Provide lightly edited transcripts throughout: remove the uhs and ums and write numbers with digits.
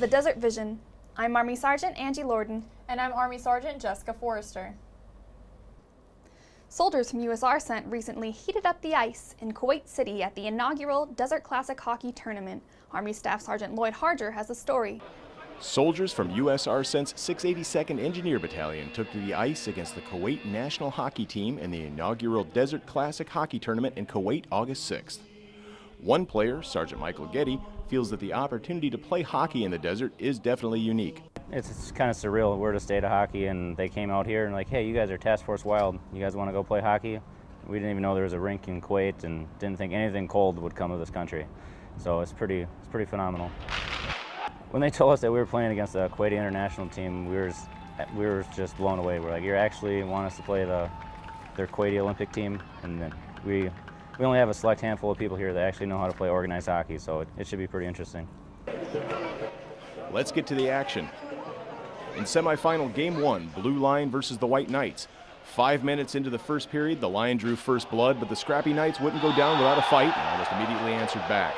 the Desert Vision. I'm Army Sergeant Angie Lorden. And I'm Army Sergeant Jessica Forrester. Soldiers from USARCENT recently heated up the ice in Kuwait City at the inaugural Desert Classic Hockey Tournament. Army Staff Sergeant Lloyd Harger has the story. Soldiers from USARCENT's 682nd Engineer Battalion took to the ice against the Kuwait national hockey team in the inaugural Desert Classic Hockey Tournament in Kuwait August 6th. One player, Sergeant Michael Getty, feels that the opportunity to play hockey in the desert is definitely unique. It's kind of surreal. We're the state of hockey, and they came out here and like, hey, you guys are Task Force Wild. You guys want to go play hockey? We didn't even know there was a rink in Kuwait, and didn't think anything cold would come to this country. So it's pretty phenomenal. When they told us that we were playing against the Kuwaiti international team, we were just blown away. We're like, you actually want us to play their Kuwaiti Olympic team, and then we only have a select handful of people here that actually know how to play organized hockey, so it should be pretty interesting. Let's get to the action. In semifinal Game 1, Blue Line versus the White Knights. 5 minutes into the first period, the Line drew first blood, but the scrappy Knights wouldn't go down without a fight and almost immediately answered back.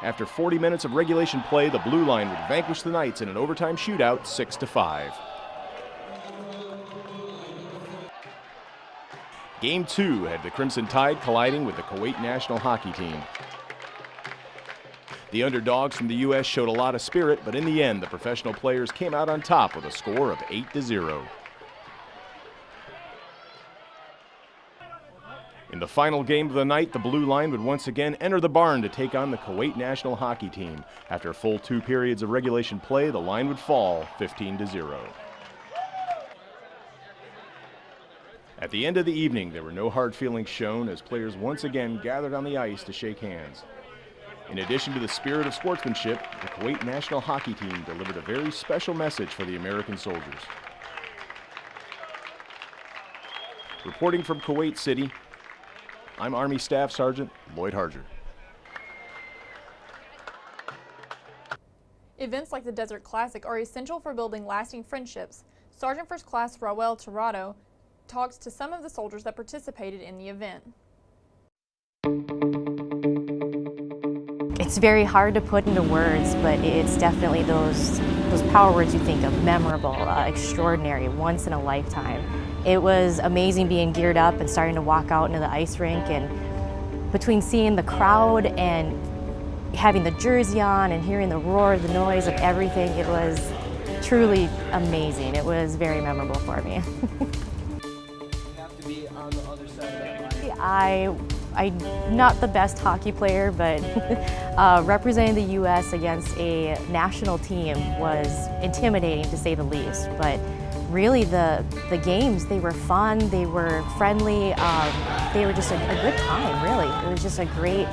After 40 minutes of regulation play, the Blue Line would vanquish the Knights in an overtime shootout 6-5. Game 2 had the Crimson Tide colliding with the Kuwait national hockey team. The underdogs from the U.S. showed a lot of spirit, but in the end, the professional players came out on top with a score of 8-0. In the final game of the night, the Blue Line would once again enter the barn to take on the Kuwait national hockey team. After a full 2 periods of regulation play, the line would fall 15-0. At the end of the evening, there were no hard feelings shown as players once again gathered on the ice to shake hands. In addition to the spirit of sportsmanship, the Kuwait national hockey team delivered a very special message for the American soldiers. Reporting from Kuwait City, I'm Army Staff Sergeant Lloyd Harger. Events like the Desert Classic are essential for building lasting friendships. Sergeant First Class Raul Tirado talks to some of the soldiers that participated in the event. It's very hard to put into words, but it's definitely those power words you think of: memorable, extraordinary, once in a lifetime. It was amazing being geared up and starting to walk out into the ice rink, and between seeing the crowd and having the jersey on and hearing the roar, the noise of everything, it was truly amazing. It was very memorable for me. I'm not the best hockey player, but representing the U.S. against a national team was intimidating to say the least. But really the games, they were fun, they were friendly, they were just a good time, really. It was just a great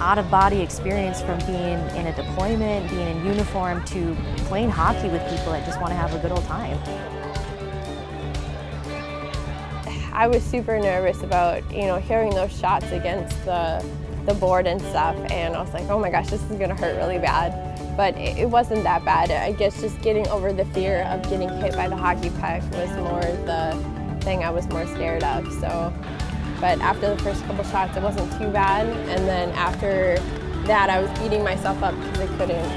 out-of-body experience from being in a deployment, being in uniform, to playing hockey with people that just want to have a good old time. I was super nervous about, hearing those shots against the board and stuff, and I was like, oh my gosh, this is gonna hurt really bad. But it wasn't that bad. I guess just getting over the fear of getting hit by the hockey puck was more the thing I was more scared of. But after the first couple shots, it wasn't too bad, and then after that, I was beating myself up because I couldn't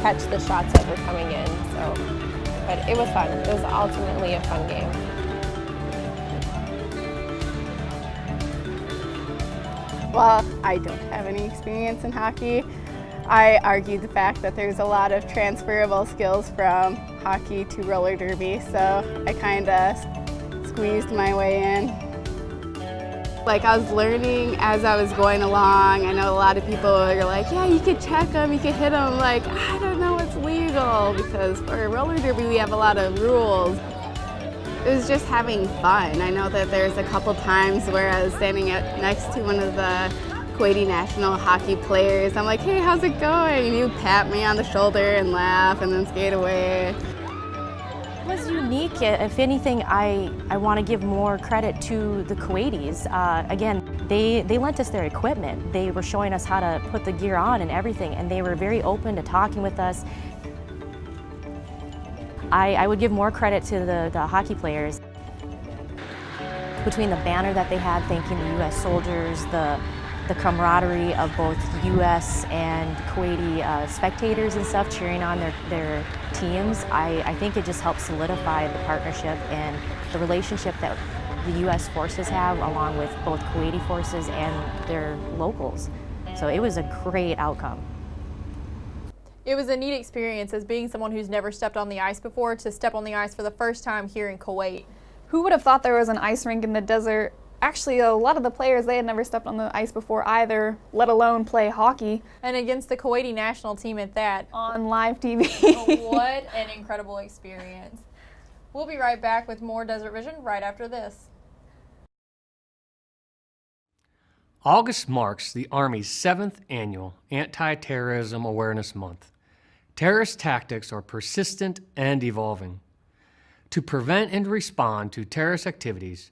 catch the shots that were coming in. But it was fun. It was ultimately a fun game. Well, I don't have any experience in hockey. I argue the fact that there's a lot of transferable skills from hockey to roller derby, so I kind of squeezed my way in. Like, I was learning as I was going along. I know a lot of people are like, yeah, you could check them, you could hit them. Like, I don't know what's legal, because for roller derby we have a lot of rules. It was just having fun. I know that there's a couple times where I was standing next to one of the Kuwaiti national hockey players. I'm like, hey, how's it going? And he would pat me on the shoulder and laugh and then skate away. It was unique. If anything, I want to give more credit to the Kuwaitis. Again, they lent us their equipment. They were showing us how to put the gear on and everything, and they were very open to talking with us. I would give more credit to the hockey players. Between the banner that they had thanking the U.S. soldiers, the the camaraderie of both U.S. and Kuwaiti spectators and stuff cheering on their teams, I think it just helped solidify the partnership and the relationship that the U.S. forces have along with both Kuwaiti forces and their locals. So it was a great outcome. It was a neat experience as being someone who's never stepped on the ice before to step on the ice for the first time here in Kuwait. Who would have thought there was an ice rink in the desert? Actually, a lot of the players, they had never stepped on the ice before either, let alone play hockey. And against the Kuwaiti national team at that. On live TV. What an incredible experience. We'll be right back with more Desert Vision right after this. August marks the Army's 7th annual Anti-Terrorism Awareness Month. Terrorist tactics are persistent and evolving. To prevent and respond to terrorist activities,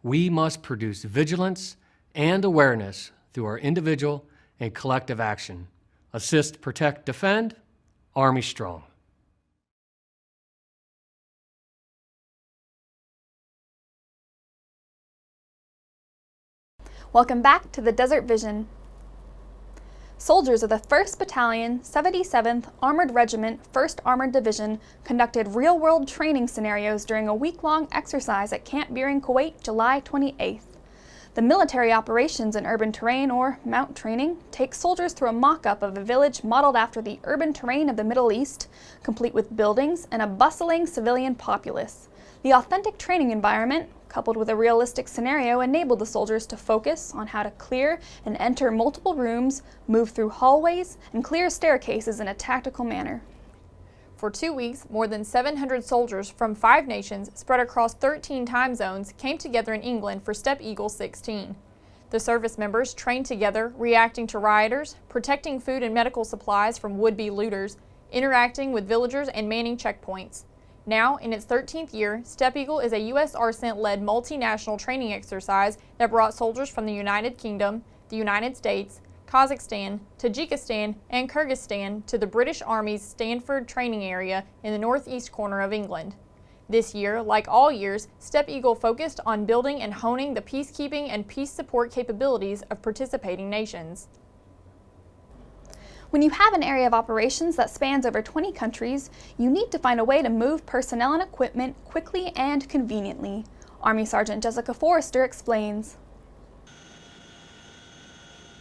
we must produce vigilance and awareness through our individual and collective action. Assist, protect, defend, Army strong. Welcome back to the Desert Vision. Soldiers of the 1st Battalion, 77th Armored Regiment, 1st Armored Division conducted real-world training scenarios during a week-long exercise at Camp Buehring, Kuwait, July 28th. The military operations in urban terrain, or MOUT training, takes soldiers through a mock-up of a village modeled after the urban terrain of the Middle East, complete with buildings and a bustling civilian populace. The authentic training environment, coupled with a realistic scenario, enabled the soldiers to focus on how to clear and enter multiple rooms, move through hallways, and clear staircases in a tactical manner. For 2 weeks, more than 700 soldiers from 5 nations spread across 13 time zones came together in England for Step Eagle 16. The service members trained together, reacting to rioters, protecting food and medical supplies from would-be looters, interacting with villagers, and manning checkpoints. Now, in its 13th year, Step Eagle is a U.S. ARCENT-led multinational training exercise that brought soldiers from the United Kingdom, the United States, Kazakhstan, Tajikistan, and Kyrgyzstan to the British Army's Stanford training area in the northeast corner of England. This year, like all years, Step Eagle focused on building and honing the peacekeeping and peace support capabilities of participating nations. When you have an area of operations that spans over 20 countries, you need to find a way to move personnel and equipment quickly and conveniently. Army Sergeant Jessica Forrester explains.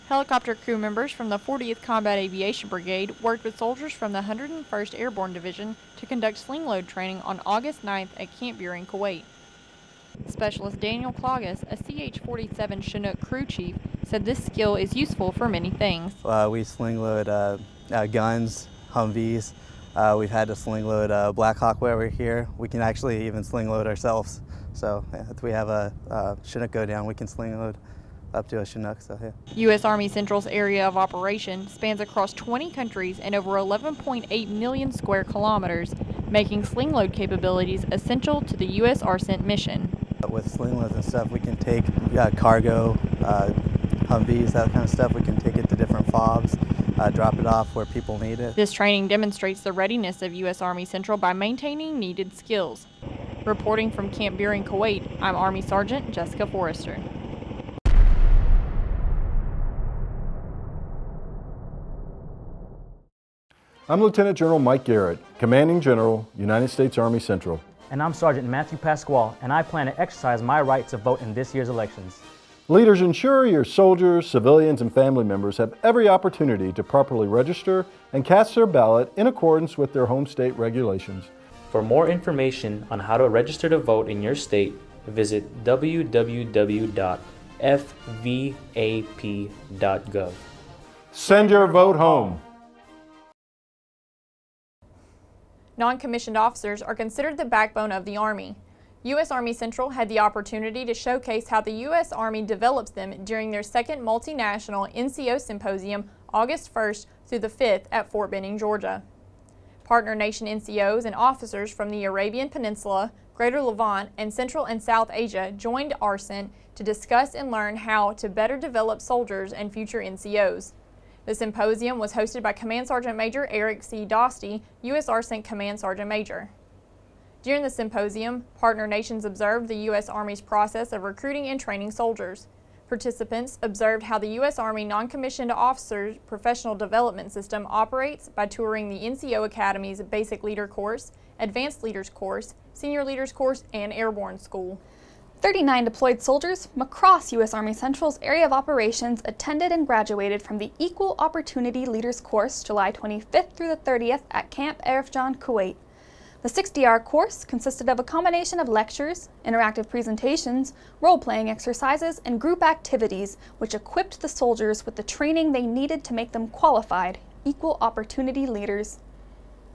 Helicopter crew members from the 40th Combat Aviation Brigade worked with soldiers from the 101st Airborne Division to conduct sling load training on August 9th at Camp Buehring, Kuwait. Specialist Daniel Cloggis, a CH-47 Chinook crew chief, said this skill is useful for many things. We sling load guns, Humvees. We've had to sling load Black Hawk while we're here. We can actually even sling load ourselves. So if we have a Chinook go down, we can sling load up to a Chinook. So yeah. U.S. Army Central's area of operation spans across 20 countries and over 11.8 million square kilometers, making sling load capabilities essential to the U.S. ARCENT mission. With sling loads and stuff, we can take cargo, Humvees, that kind of stuff. We can take it to different FOBs, drop it off where people need it. This training demonstrates the readiness of U.S. Army Central by maintaining needed skills. Reporting from Camp Buehring, Kuwait, I'm Army Sergeant Jessica Forrester. I'm Lieutenant General Mike Garrett, Commanding General, United States Army Central. And I'm Sergeant Matthew Pasquale, and I plan to exercise my right to vote in this year's elections. Leaders, ensure your soldiers, civilians, and family members have every opportunity to properly register and cast their ballot in accordance with their home state regulations. For more information on how to register to vote in your state, visit www.fvap.gov. Send your vote home. Non-commissioned officers are considered the backbone of the Army. U.S. Army Central had the opportunity to showcase how the U.S. Army develops them during their second multinational NCO Symposium, August 1st through the 5th at Fort Benning, Georgia. Partner nation NCOs and officers from the Arabian Peninsula, Greater Levant, and Central and South Asia joined ARCENT to discuss and learn how to better develop soldiers and future NCOs. The symposium was hosted by Command Sergeant Major Eric C. Dosty, U.S. ARCENT Command Sergeant Major. During the symposium, partner nations observed the U.S. Army's process of recruiting and training soldiers. Participants observed how the U.S. Army Non-Commissioned Officers Professional Development System operates by touring the NCO Academy's Basic Leader Course, Advanced Leaders Course, Senior Leaders Course, and Airborne School. 39 deployed soldiers from across U.S. Army Central's area of operations attended and graduated from the Equal Opportunity Leaders Course July 25th through the 30th at Camp Arifjan, Kuwait. The 60-hour course consisted of a combination of lectures, interactive presentations, role-playing exercises, and group activities which equipped the soldiers with the training they needed to make them qualified equal opportunity leaders.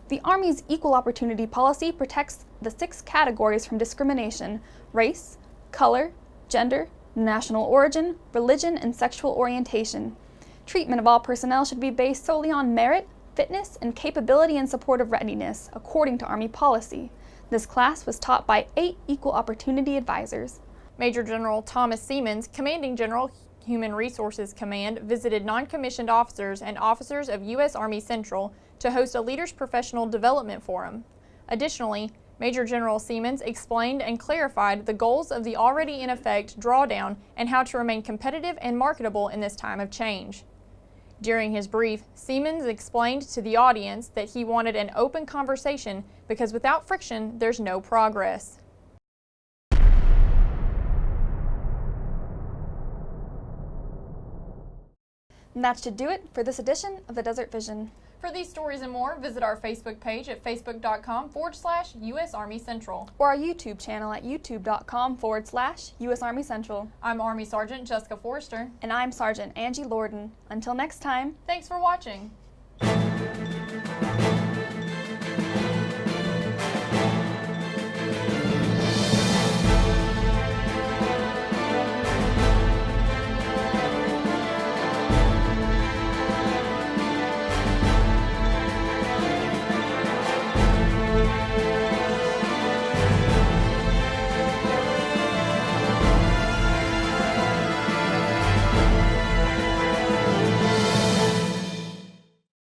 The Army's equal opportunity policy protects the 6 categories from discrimination: race, color, gender, national origin, religion, and sexual orientation. Treatment of all personnel should be based solely on merit, fitness, and capability and supportive readiness, according to Army policy. This class was taught by 8 equal opportunity advisors. Major General Thomas Siemens, Commanding General, Human Resources Command, visited non-commissioned officers and officers of U.S. Army Central to host a Leaders Professional Development Forum. Additionally, Major General Siemens explained and clarified the goals of the already in effect drawdown and how to remain competitive and marketable in this time of change. During his brief, Siemens explained to the audience that he wanted an open conversation because without friction, there's no progress. And that should do it for this edition of the Desert Vision. For these stories and more, visit our Facebook page at facebook.com/US Army Central. Or our YouTube channel at youtube.com/US Army Central. I'm Army Sergeant Jessica Forrester. And I'm Sergeant Angie Lorden. Until next time, thanks for watching.